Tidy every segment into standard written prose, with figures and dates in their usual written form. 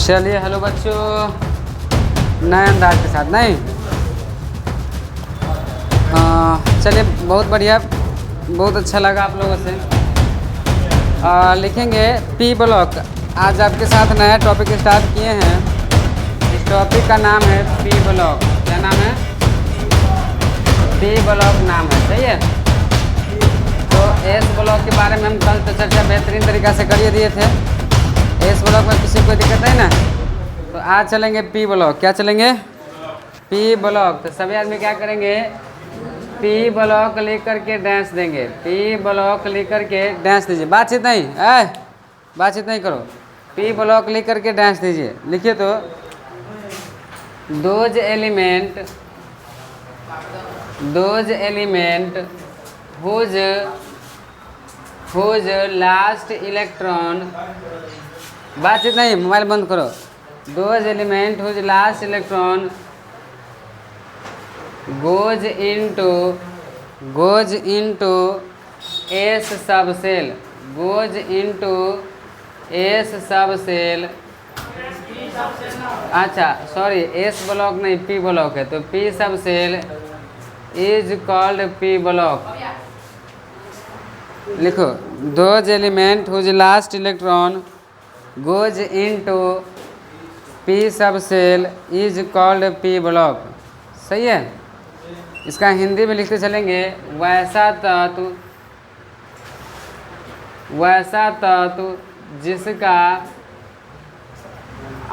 चलिए हेलो बच्चों, नए अंदाज के साथ नहीं। चलिए बहुत बढ़िया, बहुत अच्छा लगा आप लोगों से। लिखेंगे पी ब्लॉक। आज आपके साथ नया टॉपिक स्टार्ट किए हैं। इस टॉपिक का नाम है पी ब्लॉक। क्या नाम है? पी ब्लॉक नाम है, सही है। तो एस ब्लॉक के बारे में हम कल तो चर्चा बेहतरीन तरीक़ा से कर दिए थे। एस ब्लॉक में किसी कोई दिक्कत है ना? तो आज चलेंगे पी ब्लॉक। क्या चलेंगे? P block. तो सभी आदमी क्या करेंगे? पी ब्लॉक लिख करके डांस देंगे। पी ब्लॉक लिख करके डांस दीजिए। बातचीत नहीं, बातचीत नहीं करो। पी ब्लॉक लिख करके डांस दीजिए। लिखिए तो those element whose last electron. बातचीत नहीं, मोबाइल बंद करो। Those element whose last electron goes into S subshell, अच्छा सॉरी, एस ब्लॉक नहीं पी ब्लॉक है, तो P subshell is called P block. लिखो those element whose last electron goes into P subshell is called P block. सही है। इसका हिंदी में लिखते चलेंगे, वैसा तत्व जिसका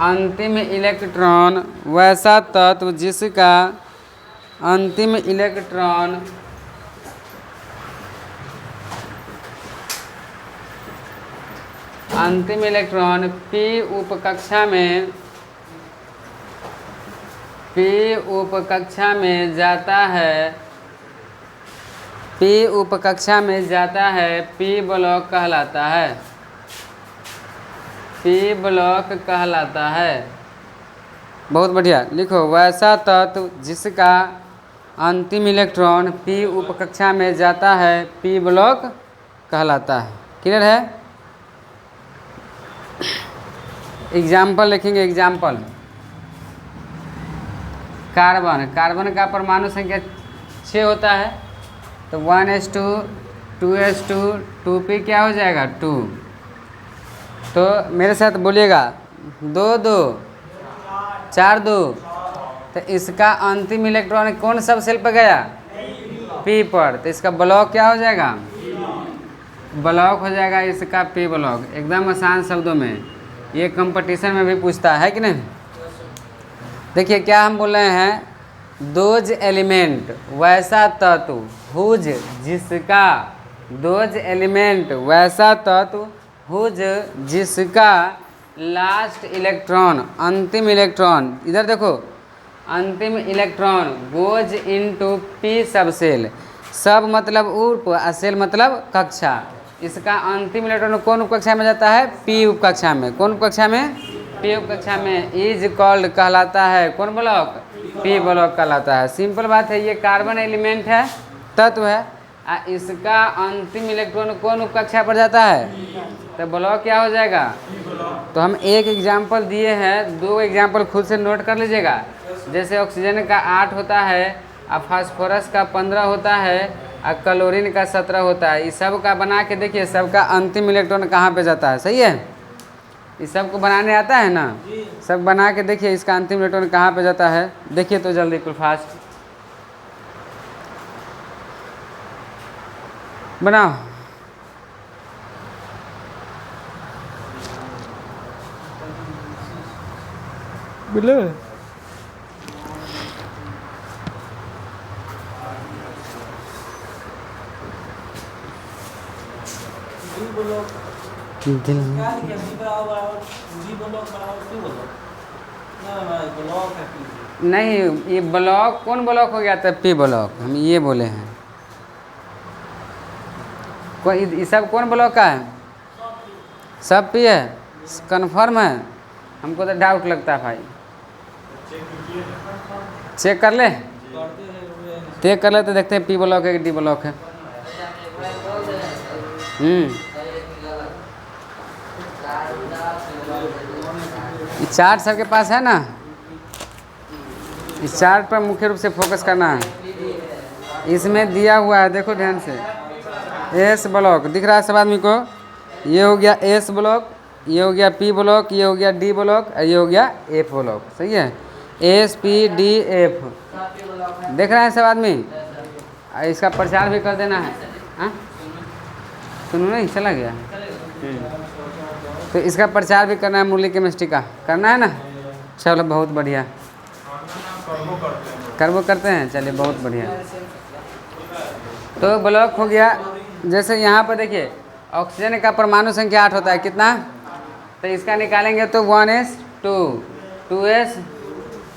अंतिम इलेक्ट्रॉन पी उपकक्षा में जाता है, पी ब्लॉक कहलाता है। बहुत बढ़िया। लिखो वैसा तत्व जिसका अंतिम इलेक्ट्रॉन पी उपकक्षा में जाता है, पी ब्लॉक कहलाता है। क्लियर है? एग्जाम्पल लिखेंगे। एग्जाम्पल, कार्बन का परमाणु संख्या 6 होता है, तो 1s2 2s2 2p क्या हो जाएगा? 2। तो मेरे साथ बोलिएगा 2 2 4 2। तो इसका अंतिम इलेक्ट्रॉन कौन सब सेल पर गया? पी पर। तो इसका ब्लॉक क्या हो जाएगा? ब्लॉक हो जाएगा इसका पी ब्लॉक। एकदम आसान शब्दों में, ये कंपटीशन में भी पूछता है कि नहीं। देखिए क्या हम बोल रहे हैं, दोज एलिमेंट वैसा तत्व हुज जिसका लास्ट इलेक्ट्रॉन अंतिम इलेक्ट्रॉन, इधर देखो अंतिम electron goes into P subshell. सब मतलब उप, सेल मतलब कक्षा। इसका अंतिम इलेक्ट्रॉन कौन उपकक्षा में जाता है? पी उपकक्षा में। कौन उपकक्षा में? पी उपकक्षा में। इज कॉल्ड कहलाता है कौन ब्लॉक? पी ब्लॉक कहलाता है। सिंपल बात है। ये कार्बन एलिमेंट है, तत्व है, इसका अंतिम इलेक्ट्रॉन कौन उपकक्षा पर जाता है? तो ब्लॉक क्या हो जाएगा? तो हम एक एग्जाम्पल दिए हैं, 2 एग्जाम्पल खुद से नोट कर लीजिएगा। जैसे ऑक्सीजन का 8 होता है, और फास्फोरस का 15 होता है, और क्लोरीन का 17 होता है। इस सब का बना के देखिए, सबका अंतिम इलेक्ट्रॉन कहाँ पे जाता है। सही है। इस सब को बनाने आता है ना? सब बना के देखिए इसका अंतिम इलेक्ट्रॉन कहाँ पे जाता है। देखिए तो जल्दी, कुल फास्ट बनाओ। बोलो नहीं, ये ब्लॉक कौन ब्लॉक हो गया था? P block. हम ये बोले हैं। ये सब कौन ब्लॉक का है? सब पी है। कन्फर्म है? हमको तो डाउट लगता है भाई। चेक कर ले, चेक कर ले तो देखते हैं पी ब्लॉक है कि डी ब्लॉक है। ये चार्ट सबके पास है ना? इस चार्ट पर मुख्य रूप से फोकस करना है। इसमें दिया हुआ है, देखो ध्यान से, एस ब्लॉक दिख रहा है सब आदमी को। ये हो गया एस ब्लॉक, ये हो गया पी ब्लॉक, ये हो गया डी ब्लॉक और ये हो गया एफ ब्लॉक। सही है, एस पी डी एफ देख रहे हैं सब आदमी। इसका प्रचार भी कर देना है। हाँ सुनो, नहीं चला गया। तो इसका प्रचार भी करना है, मुरली केमिस्ट्री का करना है ना। चलो बहुत बढ़िया, करबो करते हैं, चलिए बहुत बढ़िया। तो ब्लॉक हो गया। जैसे यहाँ पर देखिए ऑक्सीजन का परमाणु संख्या 8 होता है, कितना? तो इसका निकालेंगे तो 1s2 2s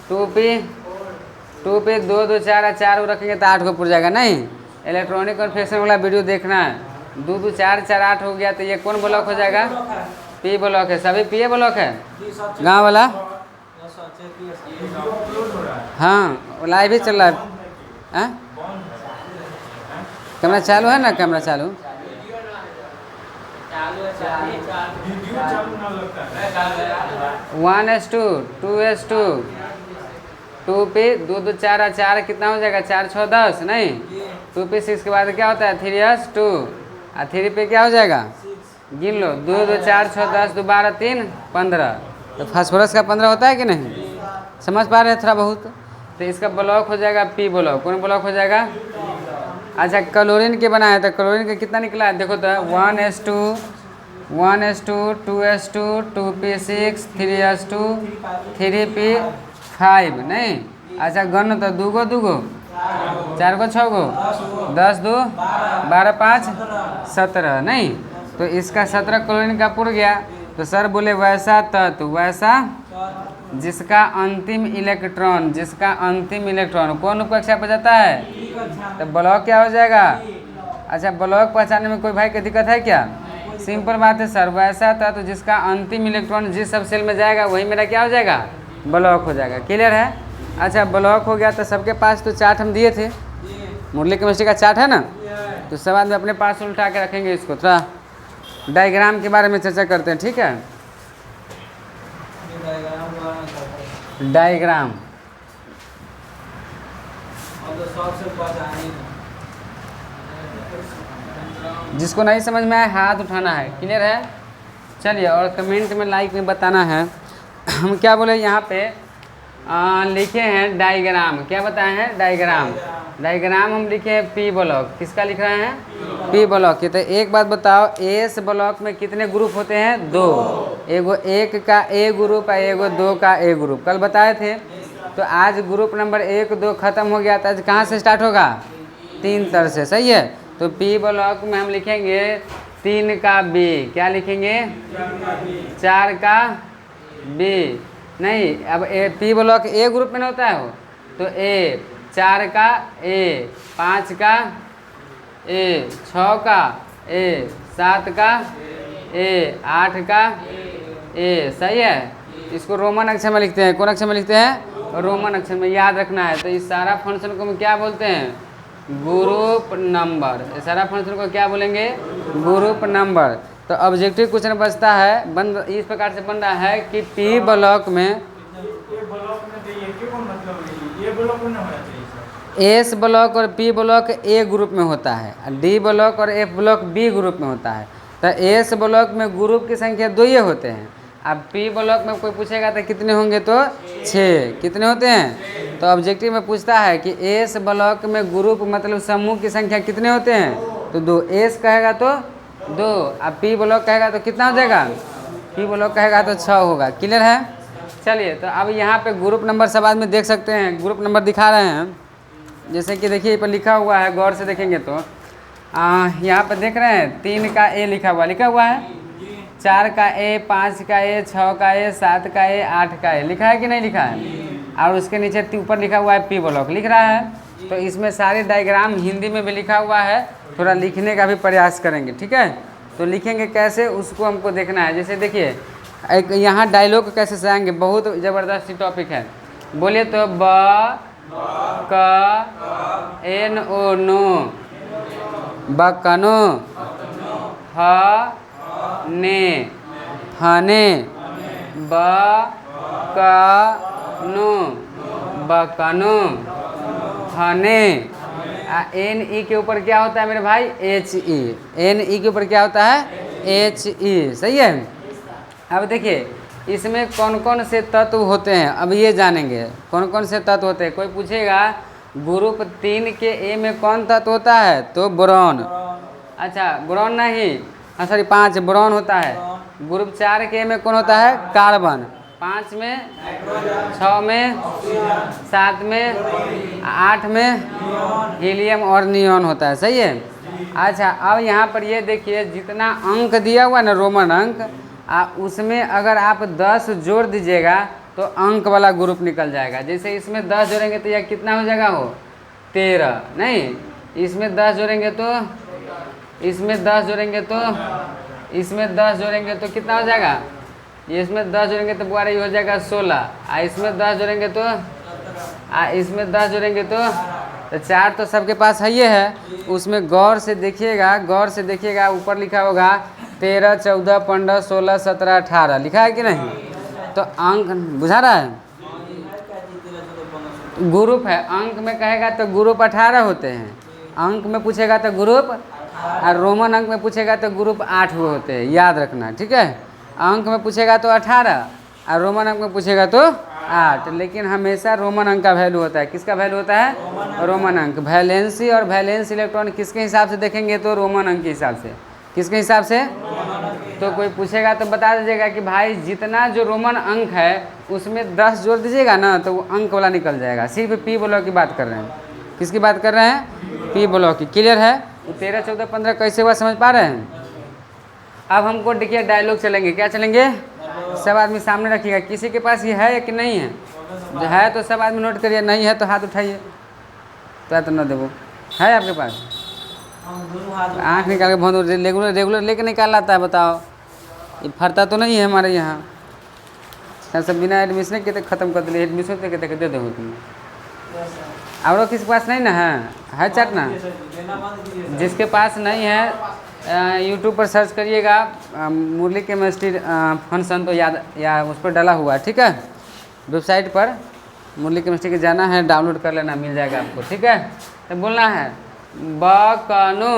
2p 2p 2 2 4 4 रखेंगे तो 8 को पुर जाएगा। नहीं, इलेक्ट्रॉनिक कन्फेक्शन वाला वीडियो देखना है। 2 2 4 4 8 हो गया, तो ये कौन ब्लॉक हो जाएगा? पी ब्लॉक है। सभी पी ब्लॉक है गाँव वाला। हाँ लाइव ही चल रहा है। कैमरा चालू है ना? कैमरा चालू 1s2 2s2 2p 2 2 4 4 कितना हो जाएगा? 4 6 10। नहीं, 2p6 के बाद क्या होता है? 3s2 और 3p क्या हो जाएगा? गिन लो, 2 2 4 6 10 2 12 3 15। तो फास्फोरस का 15 होता है कि नहीं? समझ पा रहे हैं थोड़ा बहुत? तो इसका ब्लॉक हो जाएगा पी ब्लॉक। कौन ब्लॉक हो जाएगा? अच्छा, क्लोरीन के बना है तो क्लोरीन का कितना निकला है? देखो तो 1s2 2s2 2p6 3s2 3p5। नहीं, अच्छा गन तो 2 2 4 6 10 2 12 5 17। नहीं, तो इसका 17 क्लोरीन का पुर गया। तो सर बोले वैसा तत्व, वैसा जिसका अंतिम इलेक्ट्रॉन कौन उपकक्षा पर जाता है? तो ब्लॉक क्या हो जाएगा? अच्छा, ब्लॉक पहचानने में कोई भाई की दिक्कत है क्या? सिंपल बात है सर, वैसा था तो जिसका अंतिम इलेक्ट्रॉन जिस सब सेल में जाएगा वही मेरा क्या हो जाएगा? ब्लॉक हो जाएगा। क्लियर है? अच्छा, ब्लॉक हो गया। तो सबके पास तो चार्ट हम दिए थे, मुरली केमिस्ट्री का चार्ट है ना। तो सब आदमी अपने पास उल्टा के रखेंगे। इसको थोड़ा डायग्राम के बारे में चर्चा करते हैं, ठीक है? डायग्राम जिसको नहीं समझ में आए हाथ उठाना है। क्लियर है? चलिए, और कमेंट में लाइक में बताना है। हम क्या बोले यहाँ पे लिखे हैं डायग्राम। क्या बताए हैं? डायग्राम हम लिखे हैं पी ब्लॉक। किसका लिख रहे हैं? पी ब्लॉक के। तो एक बात बताओ, एस ब्लॉक में कितने ग्रुप होते हैं? 2। एगो 1 का ए ग्रुप है, एगो 2 का ए ग्रुप। कल बताए थे। तो आज ग्रुप नंबर 1 2 खत्म हो गया था। आज कहाँ से स्टार्ट होगा? 3 तर से। सही है? तो पी ब्लॉक में हम लिखेंगे 3 का बी। क्या लिखेंगे? 4 का बी। नहीं, अब A P block A group में नहीं होता है वो, तो ए 4 का ए 5 का ए 6 का ए 7 का ए 8 का ए। सही है? इसको रोमन अक्षर में लिखते हैं। कौन अक्षर में लिखते हैं? रोमन अक्षर में। याद रखना है। तो इस सारा फंक्शन को हम क्या बोलते हैं? Group number. इस सारा फंक्शन को क्या बोलेंगे? Group number. तो ऑब्जेक्टिव क्वेश्चन बचता है, बन इस प्रकार से बन रहा है कि पी ब्लॉक में एस ब्लॉक और पी ब्लॉक ए ग्रुप में होता है, डी ब्लॉक और एफ ब्लॉक बी ग्रुप में होता है। तो एस ब्लॉक में ग्रुप की संख्या 2 ही होते हैं। अब पी ब्लॉक में कोई पूछेगा तो कितने होंगे? तो 6। कितने होते हैं? तो ऑब्जेक्टिव में पूछता है कि एस ब्लॉक में ग्रुप मतलब समूह की संख्या कितने होते हैं? तो 2। एस कहेगा तो 2। अब पी ब्लॉक कहेगा तो कितना हो जाएगा? पी ब्लॉक कहेगा तो 6 होगा। क्लियर है? चलिए, तो अब यहाँ पे ग्रुप नंबर सब आदमी देख सकते हैं। ग्रुप नंबर दिखा रहे हैं, जैसे कि देखिए ये पर लिखा हुआ है। गौर से देखेंगे तो यहाँ पर देख रहे हैं 3 का ए लिखा हुआ है, 4 का ए 5 का ए 6 का ए 7 का ए 8 का ए। लिखा है कि नहीं लिखा है? और उसके नीचे ऊपर लिखा हुआ है पी ब्लॉक लिख रहा है। तो इसमें सारे डायग्राम हिंदी में भी लिखा हुआ है। थोड़ा लिखने का भी प्रयास करेंगे, ठीक है? तो लिखेंगे कैसे उसको हमको देखना है। जैसे देखिए एक यहाँ डायलॉग कैसे से आएंगे, बहुत ज़बरदस्त टॉपिक है। बोलिए तो ब क एन ओ नो, बकनो, ह ने हने, बकनु, बकनु, हने। एन ई के ऊपर क्या होता है मेरे भाई? H E. एन ई के ऊपर क्या होता है? H E. सही है। अब देखिए इसमें कौन कौन से तत्व होते हैं, अब ये जानेंगे कौन कौन से तत्व होते हैं। कोई पूछेगा ग्रुप 3 के ए में कौन तत्व होता है, तो बोरॉन। अच्छा बोरॉन नहीं, हाँ सॉरी 5 बोरॉन होता है। ग्रुप 4 के ए में कौन होता है? कार्बन। 5 में, 6 में, 7 में, 8 में हीलियम और नियॉन होता है। सही है। अच्छा अब यहाँ पर ये देखिए जितना अंक दिया हुआ ना रोमन अंक, उसमें अगर आप 10 जोड़ दीजिएगा तो अंक वाला ग्रुप निकल जाएगा। जैसे इसमें 10 जोड़ेंगे तो यह कितना हो जाएगा? हो 13 नहीं, इसमें 10 जोड़ेंगे तो, इसमें 10 जोड़ेंगे तो, इसमें 10 जोड़ेंगे तो कितना हो जाएगा? ये इसमें 10 जोड़ेंगे तो बुआरा ये हो जाएगा 16। इसमें 10 जोड़ेंगे तो, इसमें 10 जोड़ेंगे तो 4 तो सबके पास है ये है। उसमें गौर से देखिएगा, गौर से देखिएगा ऊपर लिखा होगा 13, 14, 15, 16, 17, 18 लिखा है कि नहीं? तो अंक बुझा रहा है? ग्रुप है, अंक में कहेगा तो ग्रुप 18 होते हैं, अंक में पूछेगा तो ग्रुप, और रोमन अंक में पूछेगा तो ग्रुप 8 होते हैं, याद रखना। ठीक है। अंक में पूछेगा तो 18 और रोमन अंक में पूछेगा तो 8, लेकिन हमेशा रोमन अंक का वैल्यू होता है। किसका वैल्यू होता है? रोमन अंक। वैलेंसी और वैलेंस इलेक्ट्रॉन किसके हिसाब से देखेंगे? तो रोमन अंक के हिसाब से। किसके हिसाब से? तो कोई पूछेगा तो बता दीजिएगा कि भाई जितना जो रोमन अंक है उसमें 10 जोड़ दीजिएगा ना तो वो अंक वाला निकल जाएगा। सिर्फ पी ब्लॉक की बात कर रहे हैं। किसकी बात कर रहे हैं? पी ब्लॉक की। क्लियर है? 13, 14, 15 कैसे हुआ समझ पा रहे हैं? अब हमको देखिए डायलॉग चलेंगे। क्या चलेंगे? सब आदमी सामने रखिएगा। किसी के पास ये है या कि नहीं है? जो है तो सब आदमी नोट करिए, नहीं है तो हाथ उठाइए। तो न देवो है आपके पास? आँख निकाल के बहुत रेगुलर रेगुलर लेके निकाल लाता है। बताओ ये फरता तो नहीं है हमारे यहाँ? सब बिना एडमिशन के ख़त्म कर दिए। एडमिशन तो कहते दे दो तुम। और किसी के पास नहीं ना है चैट ना? जिसके पास नहीं है यूट्यूब पर सर्च करिएगा मुरली केमिस्ट्री फंक्शन तो याद या उस पर डाला हुआ है। ठीक है। वेबसाइट पर मुरली केमिस्ट्री के जाना है, डाउनलोड कर लेना, मिल जाएगा आपको। ठीक है। तो बोलना है बकनु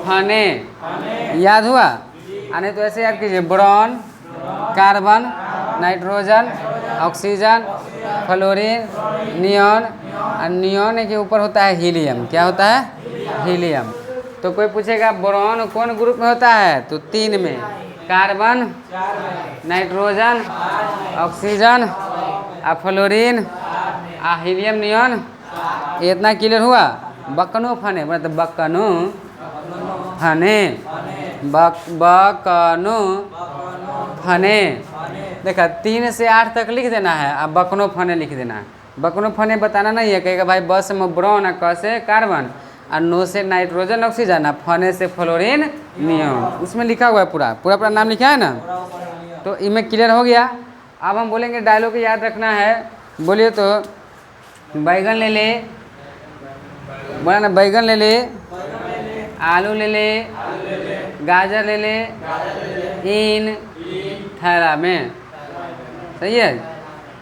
हने, याद हुआ? आने तो ऐसे याद कीजिए boron, carbon, nitrogen, oxygen, fluorine, neon, और नियॉन के ऊपर होता है हीलियम। क्या होता है? हीलियम। तो कोई पूछेगा बोरॉन कौन ग्रुप में होता है? तो 3 में, carbon, nitrogen, oxygen, fluorine, helium, neon. इतना क्लियर हुआ? बकनु फने मतलब बकनु फने, बकनु फने। देखा 3 से 8 तक लिख देना है, अब बकनो फने लिख देना है। बकनो फने बताना नहीं है, कहेगा भाई ब से बोरॉन, क से कार्बन, और नो से नाइट्रोजन ऑक्सीजन, और फने से फ्लोरीन नियॉन। उसमें लिखा हुआ है पूरा नाम लिखा है ना। तो इनमें क्लियर हो गया। अब हम बोलेंगे डायलॉग याद रखना है। बोलिए तो बैगन ले ले, बोला ना बैगन ले ले, आलू ले ले, गाजर ले ले इन थैला में। सही है।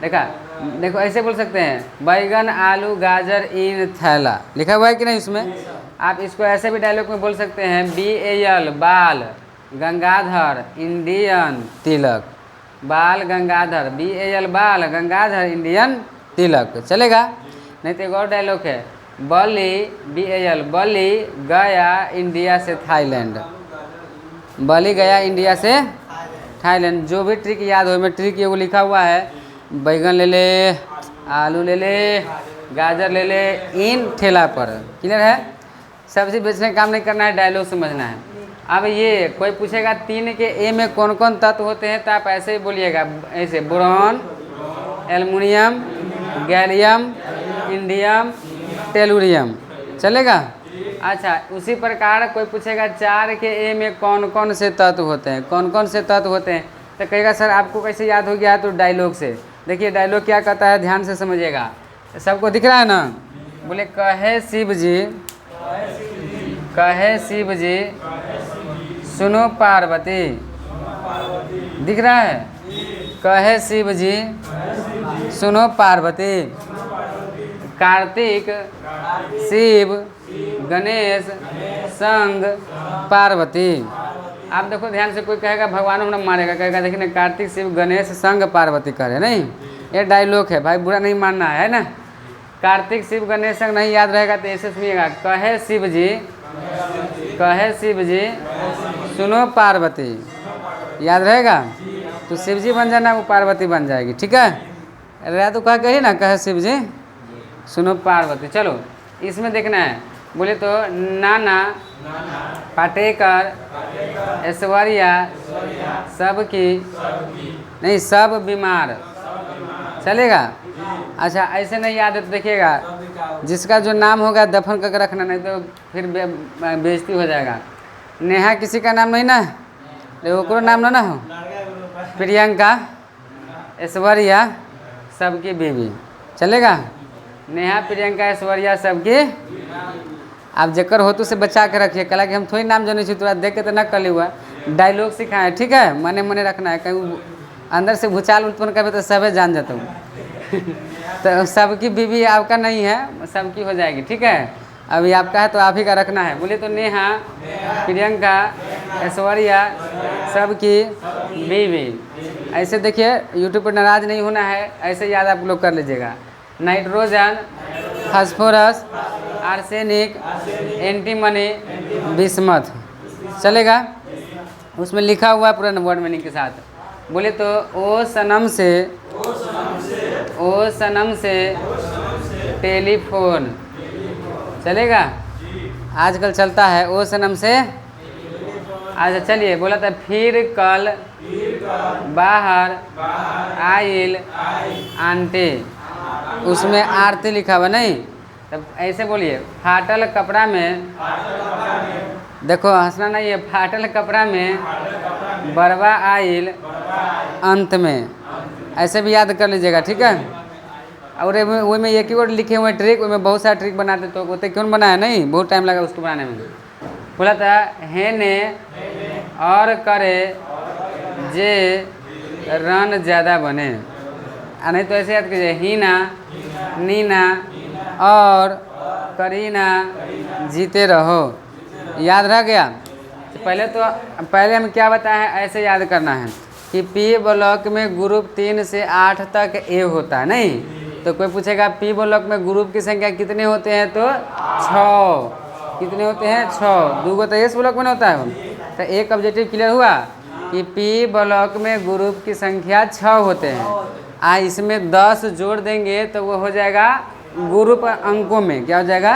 देखा देखो ऐसे बोल सकते हैं बैगन, आलू, गाजर इन थैला। लिखा हुआ है कि नहीं उसमें? आप इसको ऐसे भी डायलॉग में बोल सकते हैं BAL बाल, गंगाधर, इंडियन तिलक। बाल गंगाधर, BAL बाल, गंगाधर, इंडियन तिलक। चलेगा? नहीं तो एक और डायलॉग है बली, BAL बली गया इंडिया से थाईलैंड। बली गया इंडिया से थाईलैंड। जो भी ट्रिक याद हो, में ट्रिक एगो लिखा हुआ है बैगन ले ले, आलू ले ले, गाजर ले ले इन ठेला पर। क्लियर है? सब्जी बेचने का काम नहीं करना है, डायलॉग समझना है। अब ये कोई पूछेगा 3 के ए में कौन कौन तत्व होते हैं तो आप ऐसे ही बोलिएगा, ऐसे boron, aluminium, gallium, indium, tellurium. चलेगा? अच्छा उसी प्रकार कोई पूछेगा 4 के ए में कौन कौन से तत्व होते हैं, कौन कौन से तत्व होते हैं, तो कहेगा सर आपको कैसे याद हो गया? तो डायलॉग से। देखिए डायलॉग क्या कहता है, ध्यान से समझिएगा। सबको दिख रहा है ना? बोले कहे शिव जी, कहे शिव जी सुनो पार्वती, दिख रहा है? कहे शिव जी सुनो पार्वती, कार्तिक शिव गणेश संग पार्वती। आप देखो ध्यान से, कोई कहेगा भगवान हम मारेगा, कहेगा देखिए ना कार्तिक शिव गणेश संग पार्वती करे, नहीं ये डायलॉग है भाई, बुरा नहीं मानना है ना। कार्तिक शिव गणेश संग नहीं याद रहेगा तो ऐसे सुनिएगा, कहे शिव जी सुनो पार्वती, याद रहेगा तो शिव जी बन जाना, वो पार्वती बन जाएगी, ठीक है। रहा तो कहा कही ना, कहे शिव जी सुनो पार्वती। चलो इसमें देखना है, बोले तो नाना पाटेकर ऐश्वर्या सबकी, नहीं सब बीमार, चलेगा। अच्छा ऐसे नहीं याद है तो देखिएगा, जिसका जो नाम होगा दफन करके रखना, नहीं तो फिर बेइज्जती हो जाएगा। नेहा किसी का नाम नहीं ना, ओकरो नाम ना हो, प्रियंका ऐश्वर्या सबकी बीवी, चलेगा। नेहा प्रियंका ऐश्वर्या सबकी। आप जकर हो तो से बचा के रखिए, कल कि हम थोड़ी नाम जाने छी, तोरा देख के तो न कल हुआ, डायलॉग सिखाए, ठीक है, मने मने रखना है, कहीं अंदर से भूचाल उत्पन्न करे तो सबे जान जाता हूँ। तो सबकी बीवी आपका नहीं है, सबकी हो जाएगी, ठीक है। अभी आपका है तो आप ही का रखना है। बोले तो नेहा प्रियंका ऐश्वर्या सबकी बीवी, ऐसे देखिए यूट्यूब पर नाराज नहीं होना है, ऐसे याद आप लोग कर लीजिएगा। Nitrogen phosphorus arsenic antimony bismuth, चलेगा। उसमें लिखा हुआ पूरा वर्ड मीनिंग के साथ। बोले तो ओ सनम से टेलीफोन, चलेगा। आजकल चलता है ओ सनम से। अच्छा चलिए, बोला था फिर कल बाहर आइल आंटी, उसमें आरती लिखा हुआ, नहीं तब ऐसे बोलिए, फाटल कपड़ा में, देखो हंसना नहीं है, फाटल कपड़ा में बरवा आइल अंत में, ऐसे भी याद कर लीजिएगा, ठीक है। और वो में एक ही वर्ड लिखे हुए ट्रिक, में बहुत सारा ट्रिक बनाते तो होते, क्यों बनाया, नहीं बहुत टाइम लगा उसको बनाने में। बोला था है ने और करे जे रन ज़्यादा बने, नहीं तो ऐसे याद कीजिए, हीना नीना और करीना जीते रहो, याद रह गया। तो पहले हम क्या बताएं, ऐसे याद करना है कि पी ब्लॉक में ग्रुप 3 से 8 तक ए होता है, नहीं तो कोई पूछेगा पी ब्लॉक में ग्रुप की संख्या कितने होते हैं, तो 6। कितने होते हैं, 6। 2 तो एस ब्लॉक में होता है। तो एक ऑब्जेक्टिव क्लियर हुआ कि पी ब्लॉक में ग्रुप की संख्या 6 होते हैं। इसमें 10 जोड़ देंगे तो वो हो जाएगा ग्रुप अंकों में, क्या हो जाएगा,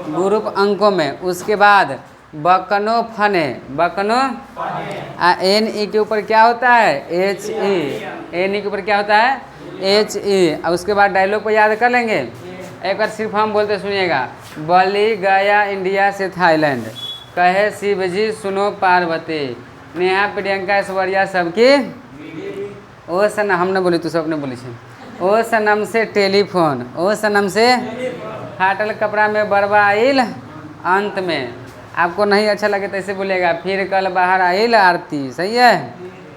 ग्रुप अंकों में। उसके बाद बकनो फने, बकनो एन ई के ऊपर क्या होता है, एच ई, एन ई के ऊपर क्या होता है, एच ई। और उसके बाद डायलॉग को याद कर लेंगे, एक बार सिर्फ हम बोलते सुनिएगा। बलि गया इंडिया से थाईलैंड, कहे शिव जी सुनो पार्वती, नेहा प्रियंका ऐश्वर्या सबकी, ओ सनम, हमने बोली तो सबने बोली छे, ओ सनम से टेलीफोन, ओ सनम से फाटल कपड़ा में बरवा आइल अंत में। आपको नहीं अच्छा लगे तो ऐसे बोलेगा, फिर कल बाहर आइल आरती, सही है,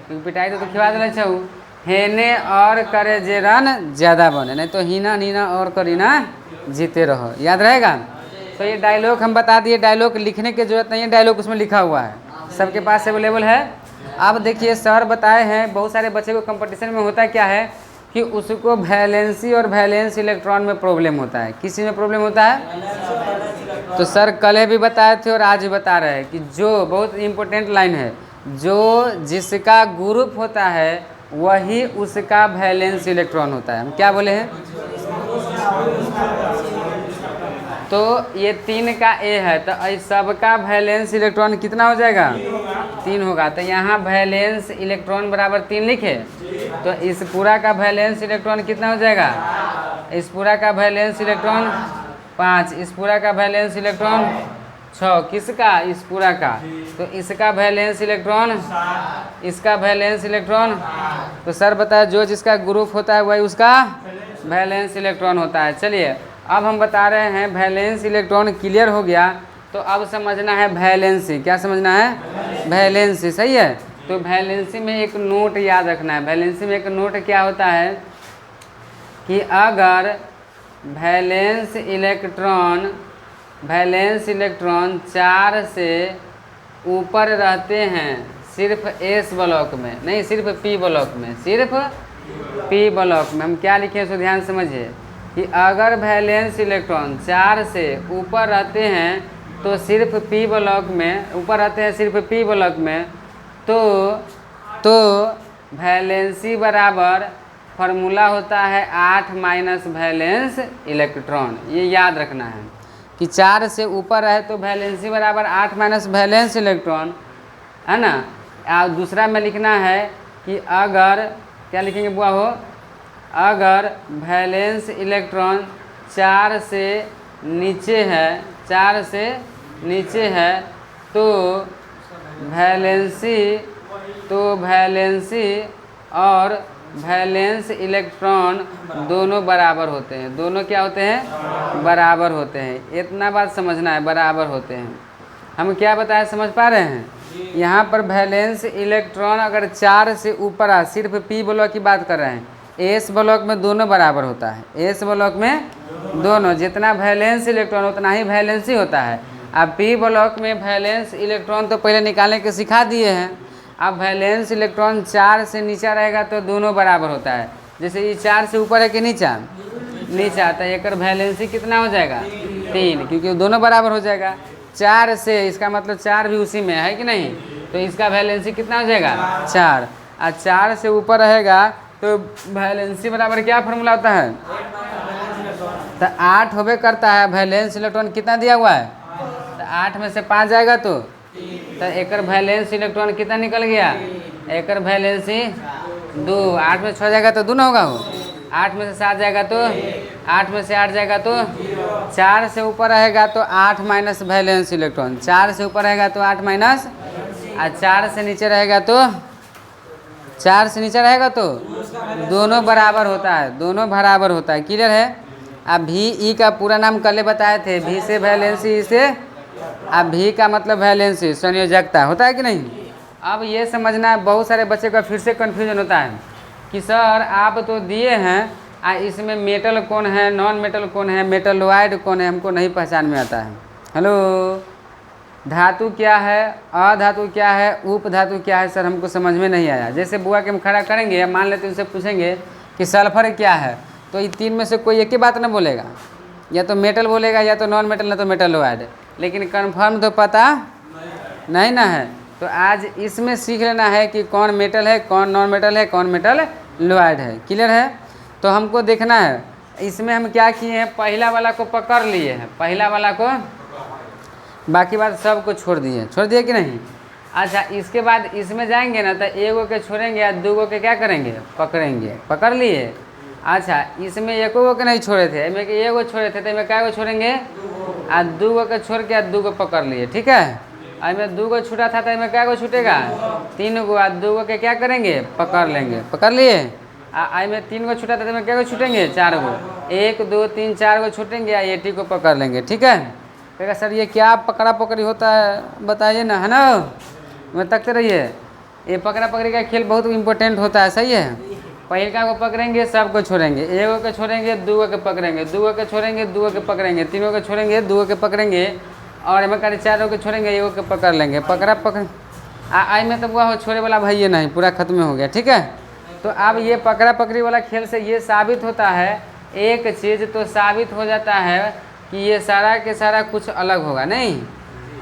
क्योंकि पिटाई तो खिवा दिला छऊ। हेने और करे जे रन ज़्यादा बने, नहीं तो हीना नीना और करीना जीते रहो, याद रहेगा। तो ये डायलॉग हम बता दिए, डायलॉग लिखने की जरूरत नहीं है, डायलॉग उसमें लिखा हुआ है, सबके पास अवेलेबल है। अब देखिए सर बताए हैं, बहुत सारे बच्चे को कंपटीशन में होता क्या है कि उसको वैलेंसी और वैलेंस इलेक्ट्रॉन में प्रॉब्लम होता है। किसी में प्रॉब्लम होता है, तो सर कल भी बताए थे और आज भी बता रहे हैं कि जो बहुत इम्पोर्टेंट लाइन है, जो जिसका ग्रुप होता है वही उसका वैलेंस इलेक्ट्रॉन होता है। हम क्या बोले हैं, तो ये 3 का ए है, तो इस सब का वैलेंस इलेक्ट्रॉन कितना हो जाएगा, 3 होगा। तो यहाँ वैलेंस इलेक्ट्रॉन बराबर 3 लिखे, तो इस पूरा का वैलेंस इलेक्ट्रॉन कितना हो जाएगा, इस पूरा का वैलेंस इलेक्ट्रॉन 5, इस पूरा का वैलेंस इलेक्ट्रॉन 6, किसका, इस पूरा का। तो इसका वैलेंस इलेक्ट्रॉन, इसका वैलेंस इलेक्ट्रॉन, तो सर बताया जो जिसका ग्रुप होता है वही उसका वैलेंस इलेक्ट्रॉन होता है। चलिए अब हम बता रहे हैं वैलेंस इलेक्ट्रॉन क्लियर हो गया, तो अब समझना है वैलेंसी। क्या समझना है, वैलेंसी, सही है। तो वैलेंसी में एक नोट याद रखना है। वैलेंसी में एक नोट क्या होता है कि अगर वैलेंस इलेक्ट्रॉन 4 से ऊपर रहते हैं सिर्फ एस ब्लॉक में, नहीं सिर्फ पी ब्लॉक में, सिर्फ पी ब्लॉक में, हम क्या लिखे इसको ध्यान समझिए कि अगर वैलेंस इलेक्ट्रॉन 4 से ऊपर रहते हैं तो सिर्फ पी ब्लॉक में, ऊपर रहते हैं सिर्फ पी ब्लॉक में, तो वैलेंसी बराबर फार्मूला होता है 8 माइनस वैलेंस इलेक्ट्रॉन। ये याद रखना है कि 4 से ऊपर है तो वैलेंसी बराबर 8 माइनस वैलेंस इलेक्ट्रॉन, है ना। और दूसरा में लिखना है कि अगर क्या लिखेंगे बुआ हो, अगर वैलेंस इलेक्ट्रॉन 4 से नीचे है, 4 से नीचे है तो वैलेंसी और वैलेंस इलेक्ट्रॉन दोनों बराबर होते हैं। दोनों क्या होते हैं? बराबर होते हैं। इतना बात समझना है, बराबर होते हैं। हम क्या बताएं, समझ पा रहे हैं? यहाँ पर वैलेंस इलेक्ट्रॉन अगर 4 से ऊपर आ, सिर्फ पी ब्लॉक की बात कर रहे हैं, एस ब्लॉक में दोनों बराबर होता है। एस ब्लॉक में दोनों, जितना वैलेंस इलेक्ट्रॉन उतना ही वैलेंसी होता है। अब पी ब्लॉक में वैलेंस इलेक्ट्रॉन तो पहले निकालने के सिखा दिए हैं। अब वैलेंस इलेक्ट्रॉन 4 से नीचा रहेगा तो दोनों बराबर होता है। जैसे ये 4 से ऊपर है कि नीचा, नीचा, तो एक वैलेंसी कितना हो जाएगा? 3, क्योंकि दोनों बराबर हो जाएगा। 4 से, इसका मतलब 4 भी उसी में है कि नहीं, तो इसका वैलेंसी कितना हो जाएगा? 4। और 4 से ऊपर रहेगा तो वैलेंसी बराबर क्या फार्मूला होता है? तो 8 होबे करता है। वैलेंस इलेक्ट्रॉन कितना दिया हुआ है? तो 8 में से 5 जाएगा तो एक वैलेंस इलेक्ट्रॉन कितना निकल गया? एक वैलेंसी 2। 8 में 6 जाएगा तो 2 ना होगा, वो 8 में से 7 जाएगा तो 8 में से 8 जाएगा तो 4 से ऊपर रहेगा तो 8 माइनस वैलेंस इलेक्ट्रॉन, 4 से ऊपर रहेगा तो 8 माइनस, और 4 से नीचे रहेगा तो 4 से नीचे रहेगा तो दोनों बराबर होता है। दोनों बराबर होता है। क्लियर है? अब भी ई का पूरा नाम कल बताए थे, भी से वैलेंसी, इसे अब भी का मतलब वैलेंसी, संयोजकता होता है कि नहीं। अब ये समझना है, बहुत सारे बच्चे का फिर से कन्फ्यूजन होता है कि सर आप तो दिए हैं इसमें मेटल कौन है, नॉन मेटल कौन है, मेटलॉइड कौन है, हमको नहीं पहचान में आता है। हेलो, धातु क्या है, अधातु क्या है, उपधातु क्या है, सर हमको समझ में नहीं आया। जैसे बुआ के हम खड़ा करेंगे, मान लेते उनसे पूछेंगे कि सल्फर क्या है, तो ये 3 में से कोई एक ही बात ना बोलेगा, या तो मेटल बोलेगा या तो नॉन मेटल, ना तो मेटलॉइड। लेकिन कंफर्म तो पता नहीं ना है। तो आज इसमें सीख लेना है कि कौन मेटल है, कौन नॉन मेटल है, कौन मेटलॉइड है। क्लियर है? तो हमको देखना है इसमें हम क्या किए हैं, पहला वाला को पकड़ लिए हैं, पहला वाला को, बाकी बात सब को छोड़ दिए कि नहीं। अच्छा, इसके बाद इसमें जाएंगे ना तो एगो के छोड़ेंगे या 2 गो के क्या करेंगे, पकड़ेंगे। पकड़ लिए। अच्छा, इसमें एको गो के नहीं छोड़े थे, इनमें के एगो छोड़े थे, तो इनमें क्या गो छोड़ेंगे, आ 2 गो के छोड़ के 2 गो पकड़ लिए। ठीक है? इनमें 2 गो छूटा था तो इनमें क्या गो छूटेगा, 3 गो, आ 2 गो के क्या करेंगे, पकड़ लेंगे। पकड़ लिए। इनमें 3 गो छूटा था तो इनमें क्या गो छूटेंगे, 4 गो, 1 2 3 4 गो छूटेंगे, या 80 को पकड़ लेंगे। ठीक है? कहेगा सर ये क्या पकड़ा पकड़ी होता है बताइए ना, है ना, मैं तकते रहिए। ये पकड़ा पकड़ी का खेल बहुत इम्पोर्टेंट होता है। सही है? पहिलका को पकड़ेंगे, सबको छोड़ेंगे, 1 गो के छोड़ेंगे, 2 गो के पकड़ेंगे, 2 गो के छोड़ेंगे, 2 गो के पकड़ेंगे, 3 गो के छोड़ेंगे, 2 गो के पकड़ेंगे, और इनमें करीब 4 गो के छोड़ेंगे, 1 गो के पकड़ लेंगे। पकड़ा पकड़ आई में तो वह छोड़े वाला भाई ये नहीं, पूरा खत्म हो गया। ठीक है? तो अब ये पकड़ा पकड़ी वाला खेल से ये साबित होता है, एक चीज़ तो साबित हो जाता है कि ये सारा के सारा कुछ अलग होगा नहीं,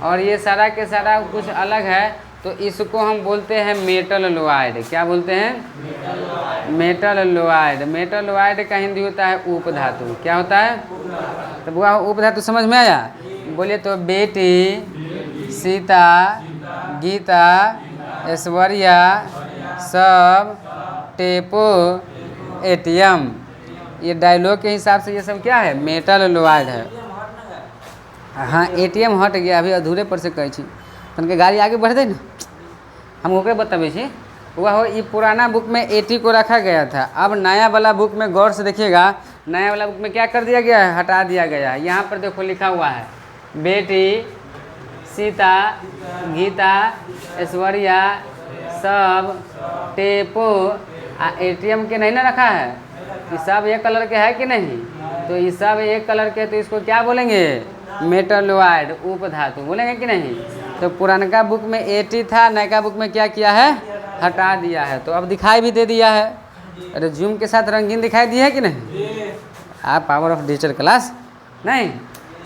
और ये सारा के सारा कुछ अलग है, तो इसको हम बोलते हैं मेटलॉइड। क्या बोलते हैं? मेटलॉइड। मेटलॉइड का हिंदी होता है उपधातु। क्या होता है? तो वो उपधातु समझ में आया? बोलिए तो बेटी, सीता, गीता, ऐश्वर्या, सब, टेपो, एटीएम, ये डायलॉग के हिसाब से ये सब क्या है, मेटलॉइड है। हाँ, एटीएम हट गया, अभी अधूरे पर से कहै छी, तनके गाड़ी आगे बढ़ दे ना, हम ओकरे बताबे छी। वह हो, ये पुराना बुक में 80 को रखा गया था। अब नया वाला बुक में गौर से देखिएगा, नया वाला बुक में क्या कर दिया गया है, हटा दिया गया है। यहाँ पर देखो लिखा हुआ है बेटी, सीता, गीता, ऐश्वर्या, सब टेपो एटीएम के नहीं ना रखा है, ये सब एक कलर के है कि नहीं, तो ये सब एक कलर के, तो इसको क्या बोलेंगे, मेटलोइड उपधातु बोलेंगे कि नहीं। तो पुरानका बुक में 80 था, नयका बुक में क्या किया है, हटा दिया है। तो अब दिखाई भी दे दिया है, अरे जूम के साथ रंगीन दिखाई दिया है कि नहीं, आप पावर ऑफ डिजिटल क्लास नहीं।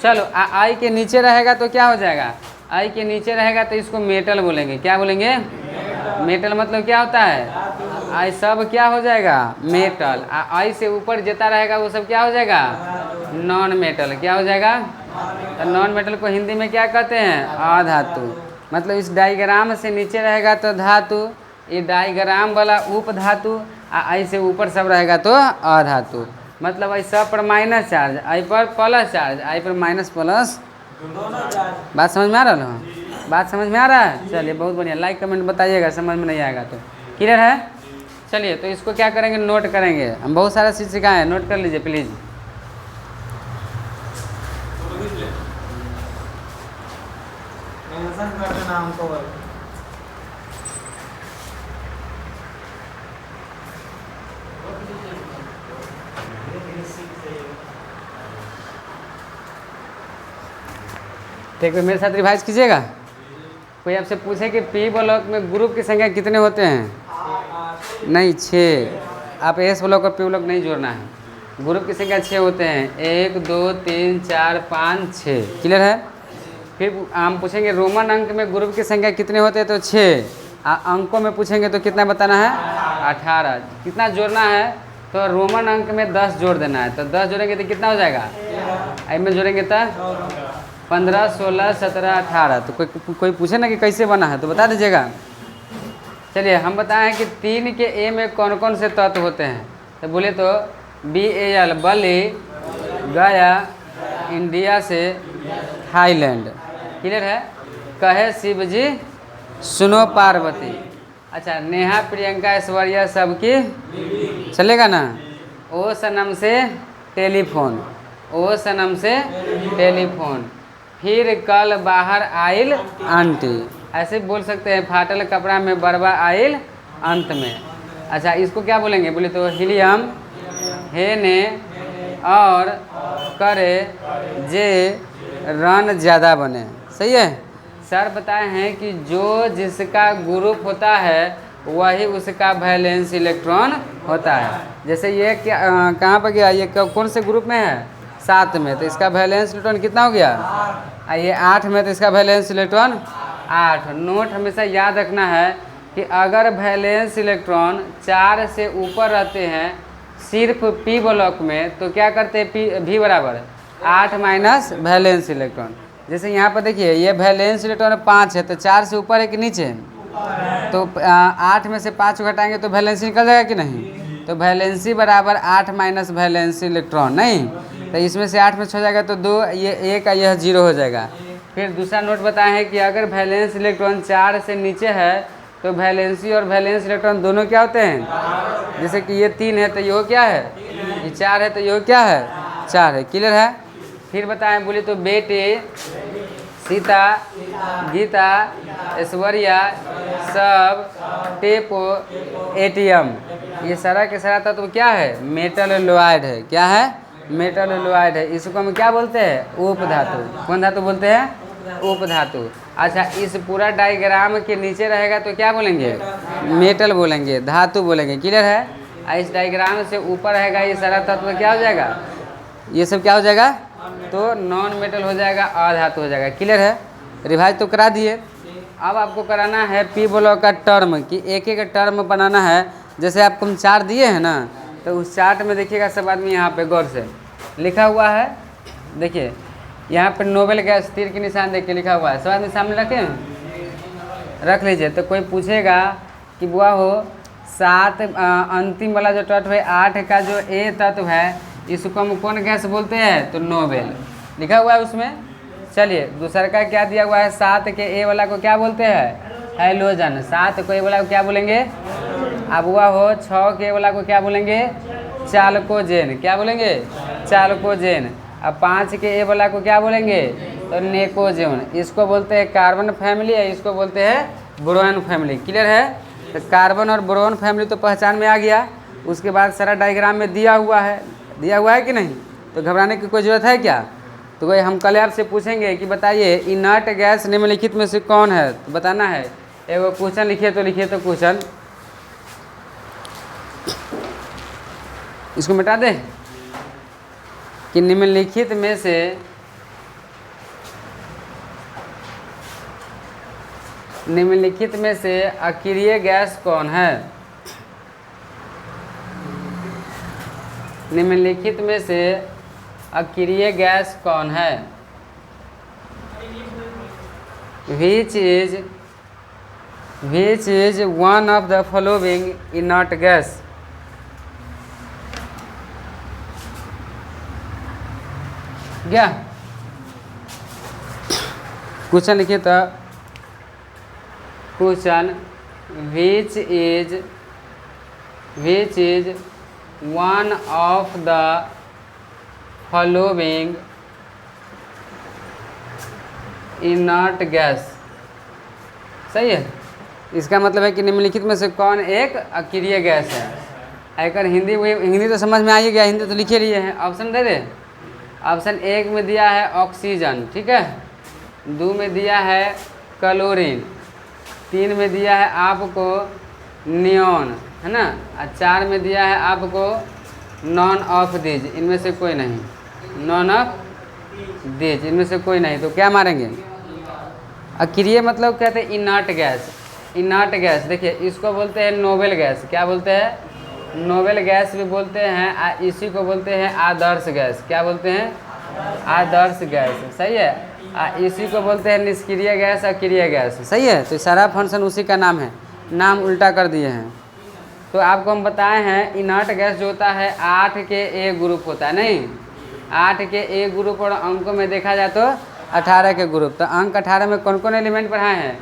चलो आई के नीचे रहेगा तो क्या हो जाएगा, आई के नीचे रहेगा तो इसको मेटल बोलेंगे, क्या बोलेंगे, मेटल मतलब क्या होता है, आई सब क्या हो जाएगा, मेटल। आई से ऊपर जितना रहेगा वो सब क्या हो जाएगा, नॉन मेटल, क्या हो जाएगा। तो नॉन मेटल को हिंदी में क्या कहते हैं, अधातु। मतलब इस डायग्राम से नीचे रहेगा तो धातु, ये डायग्राम वाला उपधातु, आई से ऊपर सब रहेगा तो अधातु। मतलब आई सब पर माइनस चार्ज, आई पर प्लस चार्ज, आई पर माइनस प्लस। बात समझ में आ रहा है, बात समझ में आ रहा है। चलिए बहुत बढ़िया, लाइक कमेंट बताइएगा, समझ में नहीं आएगा तो। क्लियर है। चलिए तो इसको क्या करेंगे, नोट करेंगे। हम बहुत सारा चीज़ सिखाए हैं, नोट कर लीजिए प्लीज़। देखो मेरे साथ रिवाइज कीजिएगा। कोई आपसे पूछे कि पी ब्लॉक में ग्रुप की संख्या कितने होते हैं, नहीं 6। आप एस ब्लॉक और पी ब्लॉक नहीं जोड़ना है, ग्रुप की संख्या 6 होते हैं, 1 2 3 4 5 6। क्लियर है। फिर हम पूछेंगे रोमन अंक में ग्रुप की संख्या कितने होते हैं, तो 6। अंकों में पूछेंगे तो कितना बताना है, 18। कितना जोड़ना है, तो रोमन अंक में 10 जोड़ देना है, तो 10 जोड़ेंगे तो कितना हो जाएगा, आई में जोड़ेंगे तो 15 16 17 18। तो कोई पूछे ना कि कैसे बना है तो बता दीजिएगा। चलिए हम बताएं कि 3 के ए में कौन कौन से तत्व होते हैं, तो बोले तो BAL बलि, गया, इंडिया से थाईलैंड। क्लियर है। कहे शिव जी सुनो पार्वती। अच्छा नेहा प्रियंका ऐश्वर्या सबकी, चलेगा ना। ओ सनम से टेलीफोन, ओ सनम से टेलीफोन। फिर कल बाहर आइल आंटी, ऐसे बोल सकते हैं। फाटल कपड़ा में बरबा आइल अंत में। अच्छा इसको क्या बोलेंगे, बोले तो हीलियम, हे ने और करे जे रन ज़्यादा बने। सही है। सर बताए हैं कि जो जिसका ग्रुप होता है वही उसका वैलेंस इलेक्ट्रॉन होता है। जैसे ये क्या कहाँ पर गया, ये कौन से ग्रुप में है, 7 में, तो इसका वैलेंस इलेक्ट्रॉन कितना हो गया, ये 8 में, तो इसका वैलेंस इलेक्ट्रॉन 8। नोट हमेशा याद रखना है कि अगर वैलेंस इलेक्ट्रॉन 4 से ऊपर रहते हैं सिर्फ पी ब्लॉक में, तो क्या करते हैं, पी भी बराबर 8 माइनस वैलेंस इलेक्ट्रॉन। जैसे यहाँ पर देखिए ये वैलेंस इलेक्ट्रॉन 5 है, तो 4 से ऊपर है कि नीचे, तो 8 में से 5 घटाएंगे तो वैलेंसी निकल जाएगा कि नहीं। तो वैलेंसी बराबर 8 माइनस वैलेंसी इलेक्ट्रॉन, नहीं तो इसमें से 8 में 6 हो जाएगा तो 2, ये 1 यह 0 हो जाएगा। फिर दूसरा नोट बताए हैं कि अगर वैलेंस इलेक्ट्रॉन 4 से नीचे है तो वैलेंसी और वैलेंस इलेक्ट्रॉन दोनों क्या होते हैं। जैसे कि ये 3 है तो ये क्या है, ये 4 है तो ये क्या है, 4 है। क्लियर है। फिर बताएं, बोले तो बेटे, सीता, गीता, ऐश्वर्या, सब, टेपो, एटीएम, ये सारा के सारा तत्व क्या है, मेटलोइड है। क्या है, मेटलोइड है। इसको हम क्या बोलते हैं, उपधातु। कौन धातु बोलते हैं, उपधातु। अच्छा इस पूरा डायग्राम के नीचे रहेगा तो क्या बोलेंगे, मेटल बोलेंगे, धातु बोलेंगे। क्लियर है। इस डायग्राम से ऊपर रहेगा ये सारा तत्व क्या हो जाएगा, ये सब क्या हो जाएगा, तो नॉन मेटल हो जाएगा, अधातु हो जाएगा। क्लियर है। रिवाइज तो करा दिए। अब आपको कराना है पी ब्लॉक का टर्म, कि एक एक टर्म बनाना है। जैसे आपको हम चार्ट दिए हैं ना, तो उस चार्ट में देखिएगा सब आदमी यहाँ पे गौर से लिखा हुआ है। देखिए यहाँ पे नोबेल गैस तीर के निशान देख के लिखा हुआ है, सब आदमी सामने रख लीजिए। तो कोई पूछेगा कि बुआ हो 7 अंतिम वाला जो तत्व है 8 का जो ए तत्व है इसको हम कौन गैस बोलते हैं, तो नोबेल लिखा हुआ है उसमें। चलिए दूसरा का क्या दिया हुआ है, 7 के ए वाला को क्या बोलते हैं, हैलोजन। 7 को ए वाला को क्या बोलेंगे, अब हुआ हो 6 के वाला को क्या बोलेंगे, चालकोजेन। क्या बोलेंगे, चालकोजेन। अब 5 के ए वाला को क्या बोलेंगे, तो नेकोजेन। इसको बोलते हैं कार्बन फैमिली है, इसको बोलते हैं बोरोन फैमिली। क्लियर है। तो कार्बन और बोरोन फैमिली तो पहचान में आ गया। उसके बाद सारा डायग्राम में दिया हुआ है कि नहीं, तो घबराने की कोई ज़रूरत है क्या। तो वही हम कल आपसे पूछेंगे कि बताइए इनर्ट गैस निम्नलिखित में से कौन है, तो बताना है। एगो क्वेश्चन लिखिए तो क्वेश्चन इसको मिटा दे कि निम्नलिखित में से अक्रिय गैस कौन है। निम्नलिखित में से अक्रिय गैस कौन है। Which is one of the following inert gas। क्या क्वेश्चन लिखिए तो question which is one of the following inert gas. सही है, इसका मतलब है कि निम्नलिखित में से कौन एक अक्रिय गैस है। अगर हिंदी तो समझ में आ ही गया, हिंदी तो लिखे लिए हैं। ऑप्शन दे दे। ऑप्शन 1 में दिया है ऑक्सीजन, ठीक है। 2 में दिया है क्लोरीन, 3 में दिया है आपको नियॉन, है ना, और 4 में दिया है आपको नॉन ऑफ दीज, इनमें से कोई नहीं। नॉन ऑफ दीज, इनमें से कोई नहीं। तो क्या मारेंगे, अक्रिय मतलब कहते हैं इनर्ट गैस। इनर्ट गैस देखिए इसको बोलते हैं नोबेल गैस। क्या बोलते हैं, नोबेल गैस भी बोलते हैं। इसी को बोलते हैं आदर्श गैस। क्या बोलते हैं, आदर्श गैस। सही है। इसी को बोलते हैं निष्क्रिय गैस, अक्रिय गैस। सही है। तो सारा फंक्शन उसी का नाम है, नाम उल्टा कर दिए हैं। तो आपको हम बताए हैं इनर्ट गैस जो होता है 8 के ए ग्रुप होता है, नहीं 8 के ए ग्रुप, और अंकों में देखा जाए तो 18 के ग्रुप। तो अंक 18 में कौन कौन एलिमेंट पढ़ाए हैं,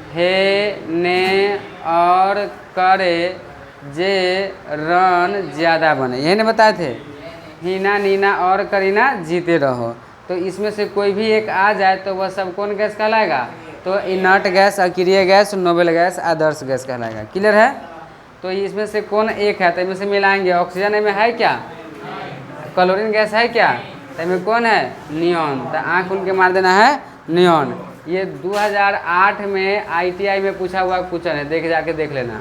हे, ने, और, करे, जे, रन, ज़्यादा बने, यही नहीं बताए थे। हीना, नीना और करीना जीते रहो। तो इसमें से कोई भी एक आ जाए तो वह सब कौन गैस कहलाएगा, तो इनर्ट गैस, अक्रिय गैस, नोबेल गैस, आदर्श गैस कहलाएगा। क्लियर है। तो इसमें से कौन एक है, तो इसमें से मिलाएंगे। ऑक्सीजन में है क्या, क्लोरीन गैस है क्या, तो इसमें कौन है, नियॉन। तो आँख उनके मार देना है नियॉन। ये 2008 में ITI में पूछा हुआ क्वेश्चन है, जाके देख लेना।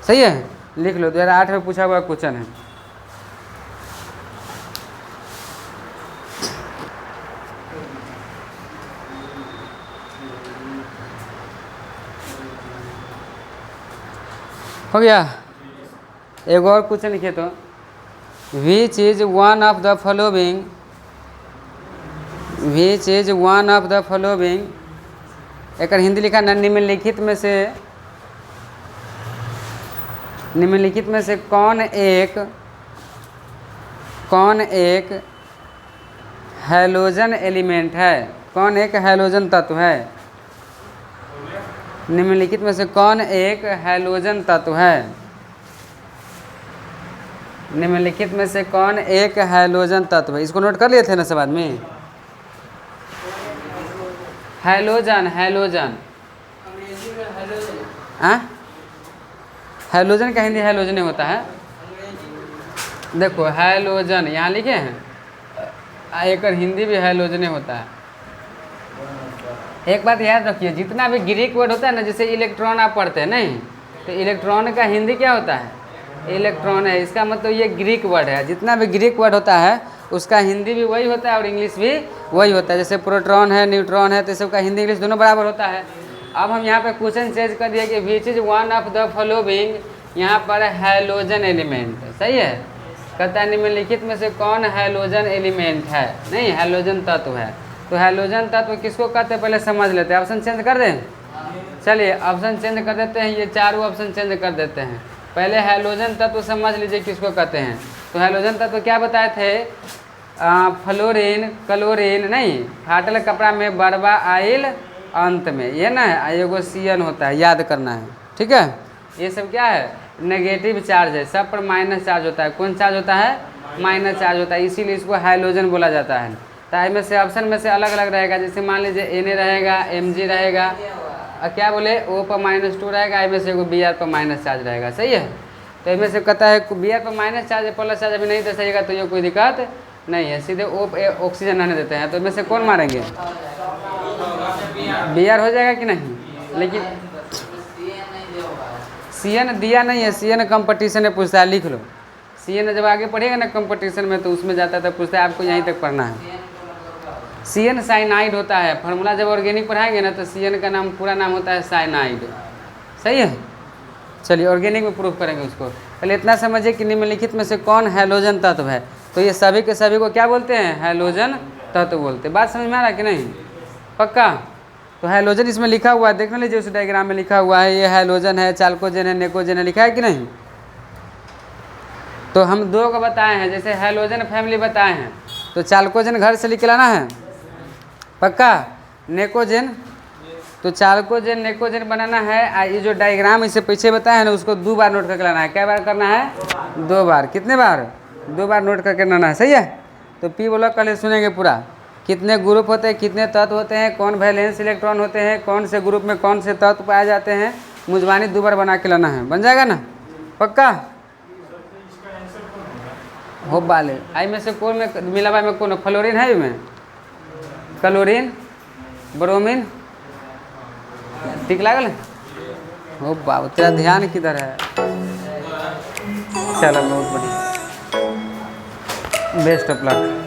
सही है, लिख लो, 2008 में पूछा हुआ क्वेश्चन है। हो गया। एक और क्वेश्चन लिखे तो Which is one of the following एक हिंदी लिखा ना, निम्नलिखित में से कौन एक हैलोजन एलिमेंट है, कौन एक हैलोजन तत्व है। निम्नलिखित में से कौन एक हैलोजन तत्व है। निम्नलिखित में से कौन एक हैलोजन तत्व है। इसको नोट कर लिए थे ना सब आदमी। हैलोजन हैलोजन का हिंदी हैलोजन होता है। देखो हैलोजन यहाँ लिखे हैं, एक हिंदी भी हैलोजन होता है। एक बात याद रखिए, जितना भी ग्रीक वर्ड होता है ना, जैसे इलेक्ट्रॉन आप पढ़ते हैं नहीं, तो इलेक्ट्रॉन का हिंदी क्या होता है, इलेक्ट्रॉन है। इसका मतलब ये ग्रीक वर्ड है। जितना भी ग्रीक वर्ड होता है उसका हिंदी भी वही होता है और इंग्लिश भी वही होता है। जैसे प्रोटॉन है, न्यूट्रॉन है, तो सबका हिंदी इंग्लिश दोनों बराबर होता है। अब हम यहाँ पे क्वेश्चन चेंज कर दिए कि which is one of the following, यहाँ पर हैलोजन एलिमेंट। सही है। कहता है निम्नलिखित में से कौन हैलोजन एलिमेंट है, नहीं हैलोजन तत्व है। तो हैलोजन तत्व किसको कहते हैं पहले समझ लेते हैं। ऑप्शन चेंज कर दें, चलिए ऑप्शन चेंज कर देते हैं। ये चारों ऑप्शन चेंज कर देते हैं। पहले हैलोजन तत्व समझ लीजिए किसको कहते हैं। तो हैलोजन तत्व क्या बताए थे, फ्लोरीन, क्लोरीन, नहीं फाटल कपड़ा में बरबा आइल अंत में, ये ना है, एगो CN होता है, याद करना है। ठीक है। ये सब क्या है, नेगेटिव चार्ज है, सब पर माइनस चार्ज होता है। कौन चार्ज होता है, माइनस चार्ज होता है, इसीलिए इसको हैलोजन बोला जाता है। तो इसमें से ऑप्शन में से अलग अलग रहेगा। जैसे मान लीजिए Na रहेगा, Mg रहेगा, क्या बोले ओ पर -2 रहेगा, आई में से एगो Br पर माइनस चार्ज रहेगा, सही है। तो इसमें से कहता है Br पर माइनस चार्ज प्लस चार्ज अभी नहीं दर्शाएगा तो ये कोई दिक्कत नहीं है, सीधे ओ ऑक्सीजन रहने देते हैं। तो इसमें से कौन मारेंगे, Br हो जाएगा कि नहीं। लेकिन Cn दिया नहीं है, Cn कंपटीशन में पूछता है, लिख लो। Cn जब आगे पढ़ेगा ना कंपटीशन में तो उसमें जाता है तो पूछता है आपको यहीं तक पढ़ना है। Cn साइनाइड होता है, फार्मूला जब ऑर्गेनिक पढ़ाएंगे ना तो Cn का नाम पूरा नाम होता है साइनाइड, सही है। चलिए ऑर्गेनिक में प्रूफ करेंगे उसको। पहले इतना समझिए कि निम्नलिखित में से कौन हैलोजन तत्व है। तो ये सभी के सभी को क्या बोलते हैं, हैलोजन तत्व बोलते हैं। बात समझ में आ रहा है कि नहीं, पक्का। तो हैलोजन इसमें लिखा हुआ है, देख लीजिए उस डायग्राम में लिखा हुआ है, ये हैलोजन है, चाल्कोजन है, नेकोजन है, लिखा है कि नहीं। तो हम दो को बताए हैं, जैसे हैलोजन फैमिली बताए हैं तो चाल्कोजन घर से निकलाना है, पक्का। नेकोजन, तो चाल्कोजन नेकोजन बनाना है। ये जो डायग्राम इससे पीछे बताया है ना उसको 2 बार नोट करके लाना है। क्या बार करना है, 2 बार। कितने बार, 2 बार नोट करके लाना है, सही है। तो पी ब्लॉक पहले सुनेंगे पूरा, कितने ग्रुप होते हैं, कितने तत्व होते हैं, कौन वैलेंस इलेक्ट्रॉन होते हैं, कौन से ग्रुप में कौन से तत्व पाए जाते हैं, मुजबानी 2 बार बना के लाना है, बन जाएगा ना, पक्का। हो बाले आई में से कौन में मिलावा में कौन, फ्लोरीन है में, क्लोरीन, ब्रोमीन, ठीक लागल। हो बाबू तेरा ध्यान किधर है। चलो बहुत बढ़िया, बेस्ट ऑफ लक।